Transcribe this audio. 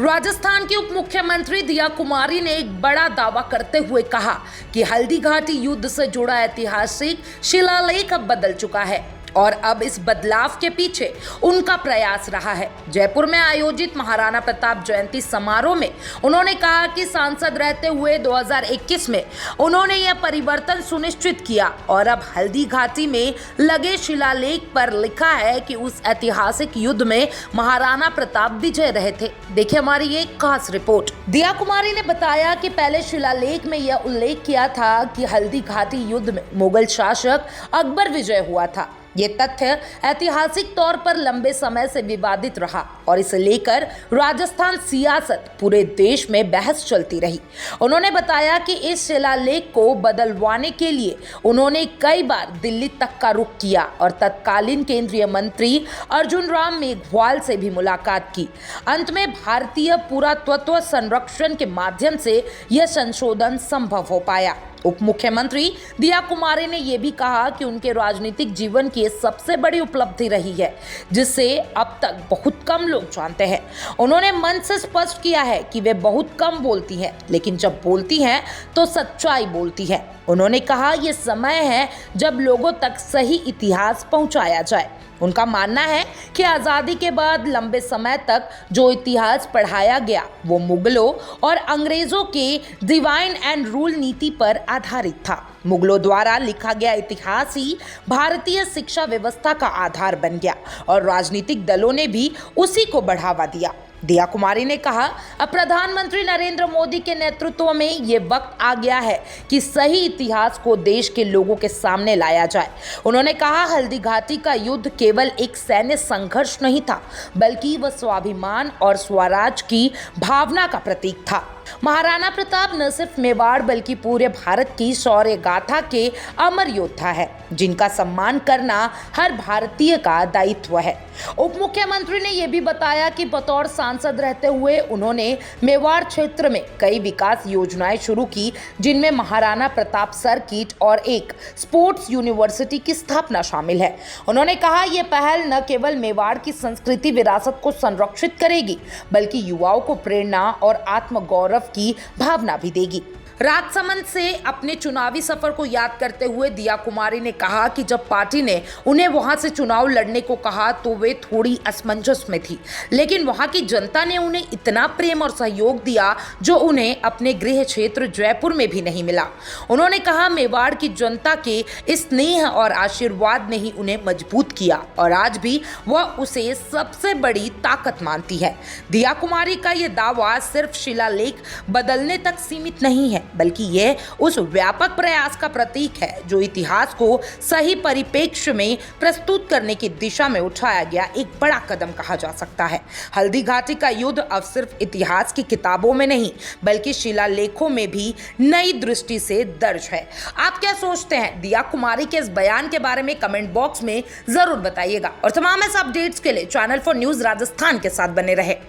राजस्थान की उप मुख्यमंत्री दिया कुमारी ने एक बड़ा दावा करते हुए कहा कि हल्दी घाटी युद्ध से जुड़ा ऐतिहासिक शिलालेख अब बदल चुका है और अब इस बदलाव के पीछे उनका प्रयास रहा है। जयपुर में आयोजित महाराणा प्रताप जयंती समारोह में उन्होंने कहा कि सांसद रहते हुए 2021 में उन्होंने यह परिवर्तन सुनिश्चित किया और अब हल्दी घाटी में लगे शिलालेख पर लिखा है कि उस ऐतिहासिक युद्ध में महाराणा प्रताप विजय रहे थे। देखिए हमारी एक खास रिपोर्ट। दिया कुमारी ने बताया कि पहले शिलालेख में यह उल्लेख किया था कि हल्दी घाटी युद्ध में मुगल शासक अकबर विजय हुआ था। ये तथ्य ऐतिहासिक तौर पर लंबे समय से विवादित रहा और इसे लेकर राजस्थान सियासत पूरे देश में बहस चलती रही। उन्होंने बताया कि इस शिलालेख को बदलवाने के लिए उन्होंने कई बार दिल्ली तक का रुख किया और तत्कालीन केंद्रीय मंत्री अर्जुन राम मेघवाल से भी मुलाकात की। अंत में भारतीय पुरातत्व संरक्षण के माध्यम से यह संशोधन संभव हो पाया। उप मुख्यमंत्री दिया कुमारी ने यह भी कहा कि उनके राजनीतिक जीवन की सबसे बड़ी उपलब्धि रही है जिसे अब तक बहुत कम लोग जानते हैं। उन्होंने मंच से स्पष्ट किया है कि वे बहुत कम बोलती हैं, लेकिन जब बोलती हैं तो सच्चाई बोलती है। उन्होंने कहा यह समय है जब लोगों तक सही इतिहास पहुंचाया जाए। उनका मानना है कि आज़ादी के बाद लंबे समय तक जो इतिहास पढ़ाया गया वो मुगलों और अंग्रेज़ों के डिवाइन एंड रूल नीति पर आधारित था। मुगलों द्वारा लिखा गया इतिहास ही भारतीय शिक्षा व्यवस्था का आधार बन गया और राजनीतिक दलों ने भी उसी को बढ़ावा दिया। दिया कुमारी ने कहा अब प्रधानमंत्री नरेंद्र मोदी के नेतृत्व में ये वक्त आ गया है कि सही इतिहास को देश के लोगों के सामने लाया जाए। उन्होंने कहा हल्दी घाटी का युद्ध केवल एक सैन्य संघर्ष नहीं था, बल्कि वह स्वाभिमान और स्वराज की भावना का प्रतीक था। महाराणा प्रताप न सिर्फ मेवाड़ बल्कि पूरे भारत की शौर्य गाथा के अमर योद्धा है, जिनका सम्मान करना हर भारतीय का दायित्व है। उप मुख्यमंत्री ने यह भी बताया कि बतौर सांसद रहते हुए उन्होंने मेवाड़ क्षेत्र में कई विकास योजनाएं शुरू की, जिनमें महाराणा प्रताप सर्किट और एक स्पोर्ट्स यूनिवर्सिटी की स्थापना शामिल है। उन्होंने कहा यह पहल न केवल मेवाड़ की संस्कृति विरासत को संरक्षित करेगी, बल्कि युवाओं को प्रेरणा और आत्मगौरव की भावना भी देगी। राजसमंद से अपने चुनावी सफर को याद करते हुए दिया कुमारी ने कहा कि जब पार्टी ने उन्हें वहां से चुनाव लड़ने को कहा तो वे थोड़ी असमंजस में थी, लेकिन वहां की जनता ने उन्हें इतना प्रेम और सहयोग दिया जो उन्हें अपने गृह क्षेत्र जयपुर में भी नहीं मिला। उन्होंने कहा मेवाड़ की जनता के स्नेह और आशीर्वाद ने ही उन्हें मजबूत किया और आज भी वह उसे सबसे बड़ी ताकत मानती है। दिया कुमारी का यह दावा सिर्फ शिलालेख बदलने तक सीमित नहीं है, बल्कि यह उस व्यापक प्रयास का प्रतीक है जो इतिहास को सही परिप्रेक्ष्य में प्रस्तुत करने की दिशा में उठाया गया एक बड़ा कदम कहा जा सकता है। हल्दी घाटी का युद्ध अब सिर्फ इतिहास की किताबों में नहीं बल्कि शिलालेखों में भी नई दृष्टि से दर्ज है। आप क्या सोचते हैं दिया कुमारी के इस बयान के बारे में? कमेंट बॉक्स में जरूर बताइएगा और तमाम ऐसे अपडेट्स के लिए चैनल फॉर न्यूज राजस्थान के साथ बने रहे।